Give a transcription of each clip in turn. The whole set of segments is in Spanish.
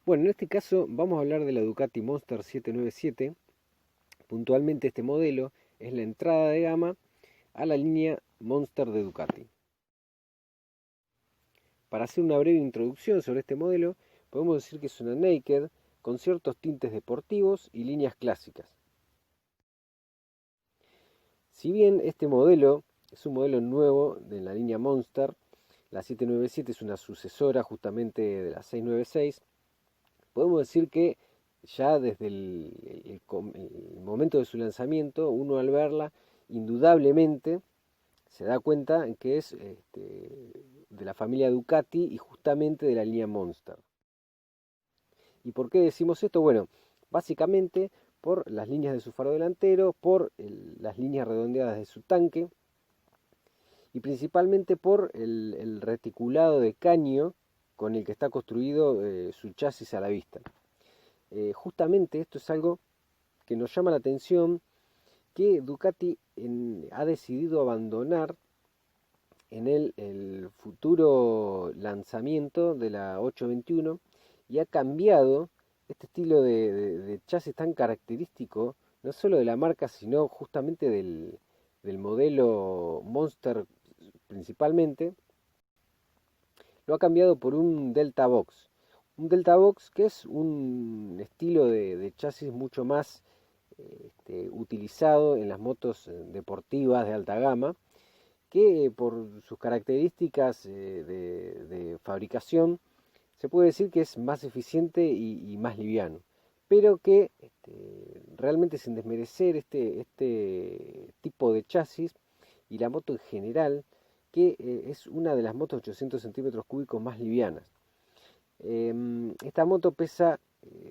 Bueno, en este caso vamos a hablar de la Ducati Monster 797. Puntualmente este modelo es la entrada de gama a la línea Monster de Ducati. Para hacer una breve introducción sobre este modelo, podemos decir que es una naked con ciertos tintes deportivos y líneas clásicas. Si bien este modelo es un modelo nuevo de la línea Monster, la 797 es una sucesora justamente de la 696, podemos decir que ya desde el momento de su lanzamiento, uno al verla, indudablemente se da cuenta que es de la familia Ducati y justamente de la línea Monster. ¿Y por qué decimos esto? Bueno, básicamente por las líneas de su faro delantero, por las líneas redondeadas de su tanque y principalmente por el reticulado de caño con el que está construido su chasis a la vista. Justamente esto es algo que nos llama la atención, que Ducati ha decidido abandonar en el futuro lanzamiento de la 821 y ha cambiado este estilo de chasis tan característico, no solo de la marca, sino justamente del modelo Monster principalmente, lo ha cambiado por un Delta Box. Un Delta Box que es un estilo de chasis mucho más utilizado en las motos deportivas de alta gama, que por sus características de fabricación se puede decir que es más eficiente y más liviano, pero que realmente sin desmerecer este tipo de chasis y la moto en general, que es una de las motos 800 centímetros cúbicos más livianas. Esta moto pesa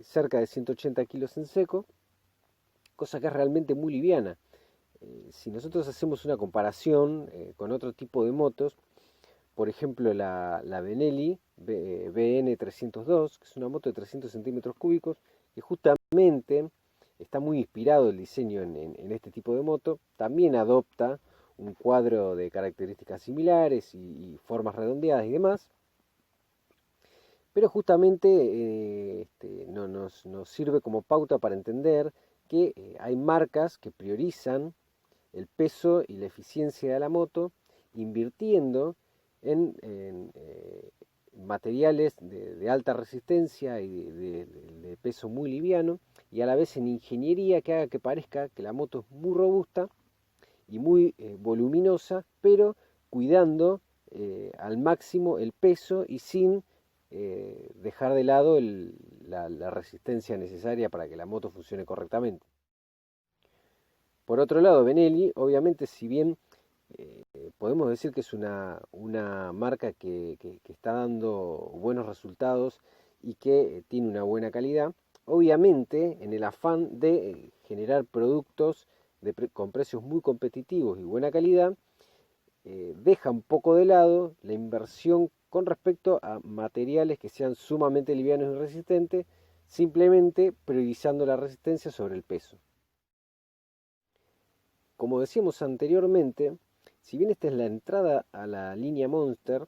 cerca de 180 kilos en seco, cosa que es realmente muy liviana. Si nosotros hacemos una comparación con otro tipo de motos, por ejemplo la Benelli BN302, que es una moto de 300 centímetros cúbicos, que justamente está muy inspirado el diseño en este tipo de moto, también adopta un cuadro de características similares y formas redondeadas y demás, pero justamente nos sirve como pauta para entender que hay marcas que priorizan el peso y la eficiencia de la moto, invirtiendo en materiales de alta resistencia y de peso muy liviano, y a la vez en ingeniería que haga que parezca que la moto es muy robusta y muy voluminosa, pero cuidando al máximo el peso y sin dejar de lado la resistencia necesaria para que la moto funcione correctamente. Por otro lado, Benelli, obviamente, si bien podemos decir que es una marca que está dando buenos resultados y que tiene una buena calidad, obviamente en el afán de generar productos con precios muy competitivos y buena calidad, deja un poco de lado la inversión con respecto a materiales que sean sumamente livianos y resistentes, simplemente priorizando la resistencia sobre el peso. Como decíamos anteriormente, si bien esta es la entrada a la línea Monster,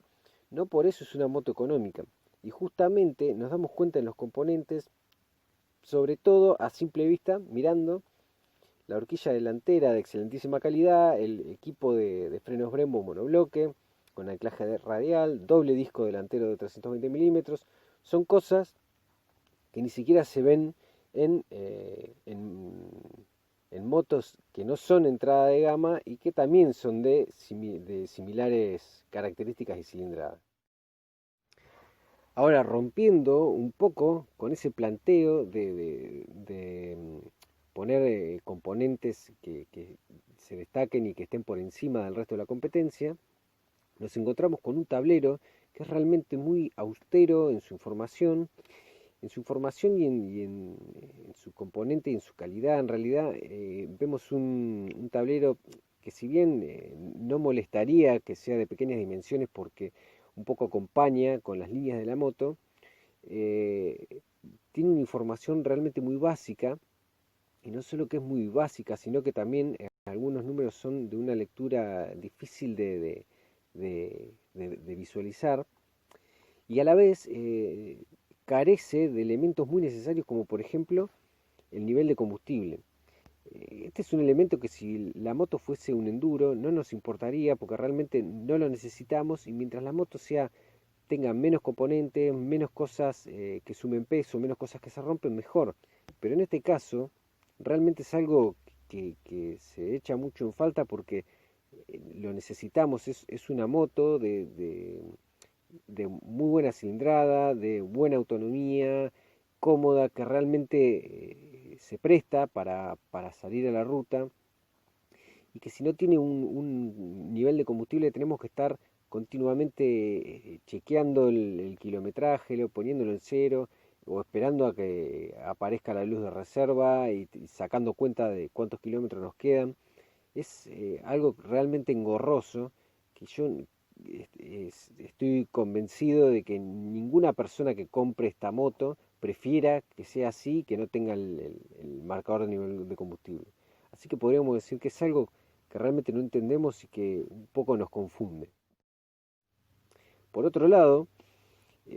no por eso es una moto económica. Y justamente nos damos cuenta en los componentes, sobre todo a simple vista, mirando la horquilla delantera de excelentísima calidad, el equipo de frenos Brembo monobloque, con anclaje radial, doble disco delantero de 320 milímetros, son cosas que ni siquiera se ven en motos que no son entrada de gama y que también son de similares características y cilindrada. Ahora, rompiendo un poco con ese planteo de poner componentes que se destaquen y que estén por encima del resto de la competencia, nos encontramos con un tablero que es realmente muy austero en su información en su componente y en su calidad. En realidad vemos un tablero que, si bien no molestaría que sea de pequeñas dimensiones porque un poco acompaña con las líneas de la moto, eh, tiene una información realmente muy básica, y no solo que es muy básica, sino que también algunos números son de una lectura difícil de visualizar, y a la vez carece de elementos muy necesarios como por ejemplo el nivel de combustible. Este es un elemento que si la moto fuese un enduro no nos importaría porque realmente no lo necesitamos, y mientras la moto tenga menos componentes, menos cosas que sumen peso, menos cosas que se rompen, mejor. Pero en este caso realmente es algo que se echa mucho en falta porque lo necesitamos. Es una moto de muy buena cilindrada, de buena autonomía, cómoda, que realmente se presta para salir a la ruta, y que si no tiene un nivel de combustible tenemos que estar continuamente chequeando el kilometraje, poniéndolo en cero o esperando a que aparezca la luz de reserva y sacando cuenta de cuántos kilómetros nos quedan. Es algo realmente engorroso que yo estoy convencido de que ninguna persona que compre esta moto prefiera que sea así, que no tenga el marcador de nivel de combustible. Así que podríamos decir que es algo que realmente no entendemos y que un poco nos confunde. Por otro lado,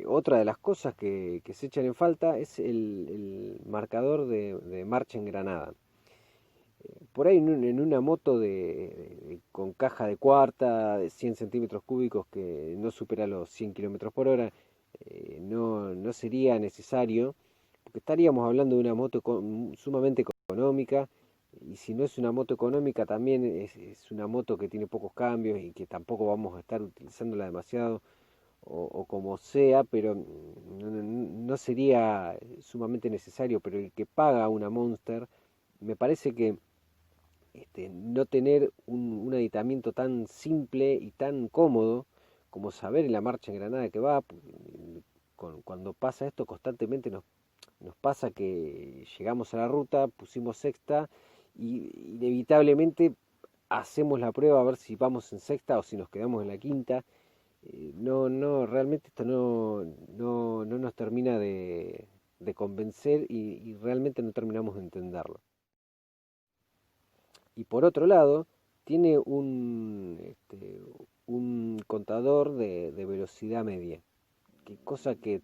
otra de las cosas que se echan en falta es el marcador de marcha engranada. Por ahí en una moto con caja de cuarta, de 100 centímetros cúbicos que no supera los 100 kilómetros por hora, no sería necesario, porque estaríamos hablando de una moto sumamente económica, y si no es una moto económica también es una moto que tiene pocos cambios y que tampoco vamos a estar utilizándola demasiado o como sea, pero no sería sumamente necesario. Pero el que paga una Monster, me parece que no tener un aditamiento tan simple y tan cómodo como saber en la marcha engranada que va. Cuando pasa esto constantemente nos pasa que llegamos a la ruta, pusimos sexta y inevitablemente hacemos la prueba a ver si vamos en sexta o si nos quedamos en la quinta. Realmente esto no nos termina de convencer y realmente no terminamos de entenderlo. Y por otro lado, tiene un contador de velocidad media, cosa que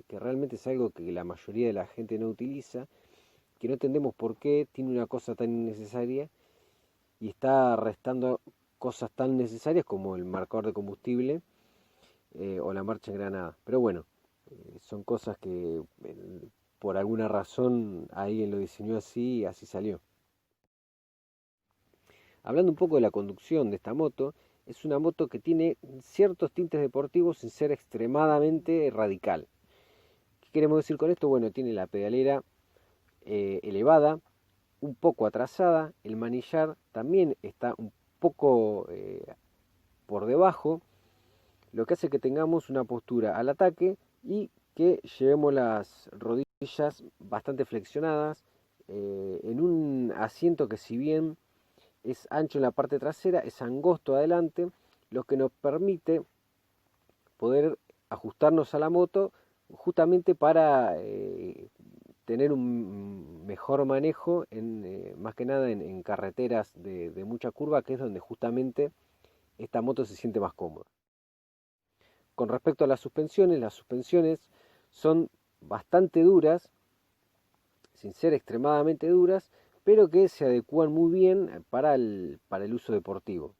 realmente es algo que la mayoría de la gente no utiliza, que no entendemos por qué tiene una cosa tan innecesaria y está restando cosas tan necesarias como el marcador de combustible o la marcha engranada. Pero bueno, son cosas que por alguna razón alguien lo diseñó así y así salió. Hablando un poco de la conducción de esta moto, es una moto que tiene ciertos tintes deportivos sin ser extremadamente radical. ¿Qué queremos decir con esto? Bueno, tiene la pedalera elevada, un poco atrasada, el manillar también está un poco por debajo, lo que hace que tengamos una postura al ataque y que llevemos las rodillas bastante flexionadas en un asiento que, si bien es ancho en la parte trasera, es angosto adelante, lo que nos permite poder ajustarnos a la moto justamente para tener un mejor manejo más que nada en carreteras de mucha curva, que es donde justamente esta moto se siente más cómoda. Con respecto a las suspensiones son bastante duras, sin ser extremadamente duras, pero que se adecúan muy bien para el uso deportivo.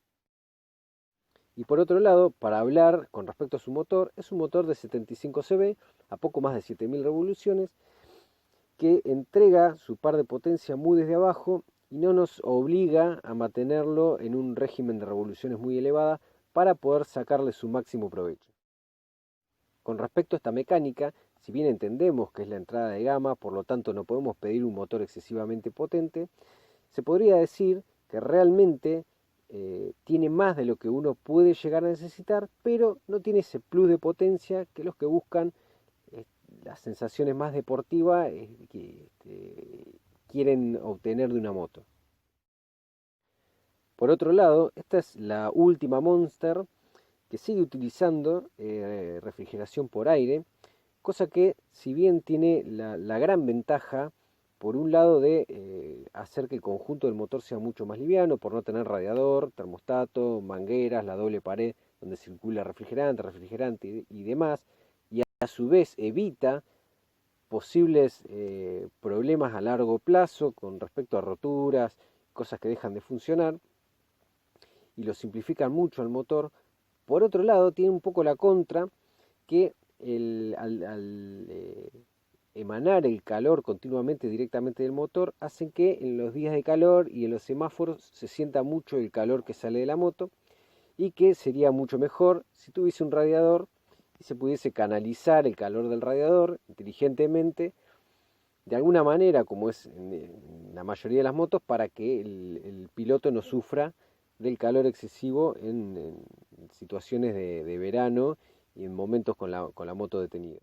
Y por otro lado, para hablar con respecto a su motor, es un motor de 75 cb, a poco más de 7000 revoluciones, que entrega su par de potencia muy desde abajo y no nos obliga a mantenerlo en un régimen de revoluciones muy elevada para poder sacarle su máximo provecho. Con respecto a esta mecánica, si bien entendemos que es la entrada de gama, por lo tanto no podemos pedir un motor excesivamente potente, se podría decir que realmente tiene más de lo que uno puede llegar a necesitar, pero no tiene ese plus de potencia que los que buscan las sensaciones más deportivas que quieren obtener de una moto. Por otro lado, esta es la última Monster que sigue utilizando refrigeración por aire, cosa que, si bien tiene la gran ventaja, por un lado, de hacer que el conjunto del motor sea mucho más liviano, por no tener radiador, termostato, mangueras, la doble pared donde circula refrigerante y demás, y a su vez evita posibles problemas a largo plazo con respecto a roturas, cosas que dejan de funcionar, y lo simplifican mucho al motor. Por otro lado, tiene un poco la contra que al emanar el calor continuamente directamente del motor, hacen que en los días de calor y en los semáforos se sienta mucho el calor que sale de la moto, y que sería mucho mejor si tuviese un radiador y se pudiese canalizar el calor del radiador inteligentemente, de alguna manera, como es en la mayoría de las motos, para que el piloto no sufra del calor excesivo en situaciones de verano y en momentos con la moto detenida.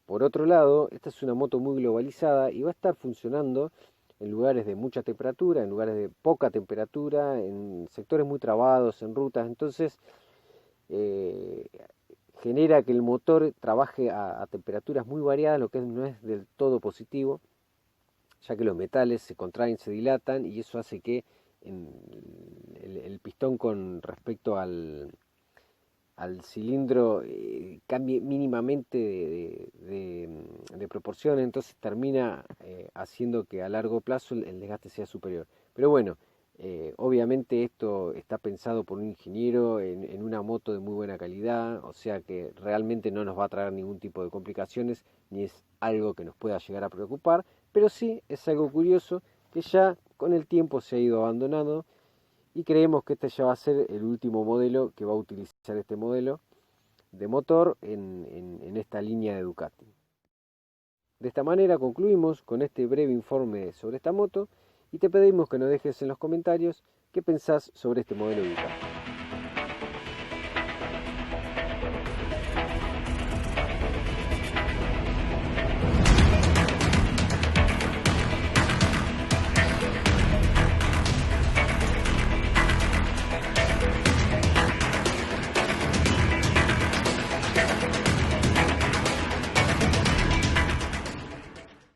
Por otro lado, esta es una moto muy globalizada y va a estar funcionando en lugares de mucha temperatura, en lugares de poca temperatura, en sectores muy trabados, en rutas. Entonces genera que el motor trabaje a temperaturas muy variadas, lo que no es del todo positivo, ya que los metales se contraen, se dilatan, y eso hace que el pistón con respecto al cilindro cambie mínimamente de proporción. Entonces termina haciendo que a largo plazo el desgaste sea superior. Pero bueno, obviamente esto está pensado por un ingeniero en una moto de muy buena calidad, o sea que realmente no nos va a traer ningún tipo de complicaciones, ni es algo que nos pueda llegar a preocupar, pero sí es algo curioso que ya con el tiempo se ha ido abandonando, y creemos que este ya va a ser el último modelo que va a utilizar este modelo de motor en esta línea de Ducati. De esta manera concluimos con este breve informe sobre esta moto, y te pedimos que nos dejes en los comentarios qué pensás sobre este modelo Ducati.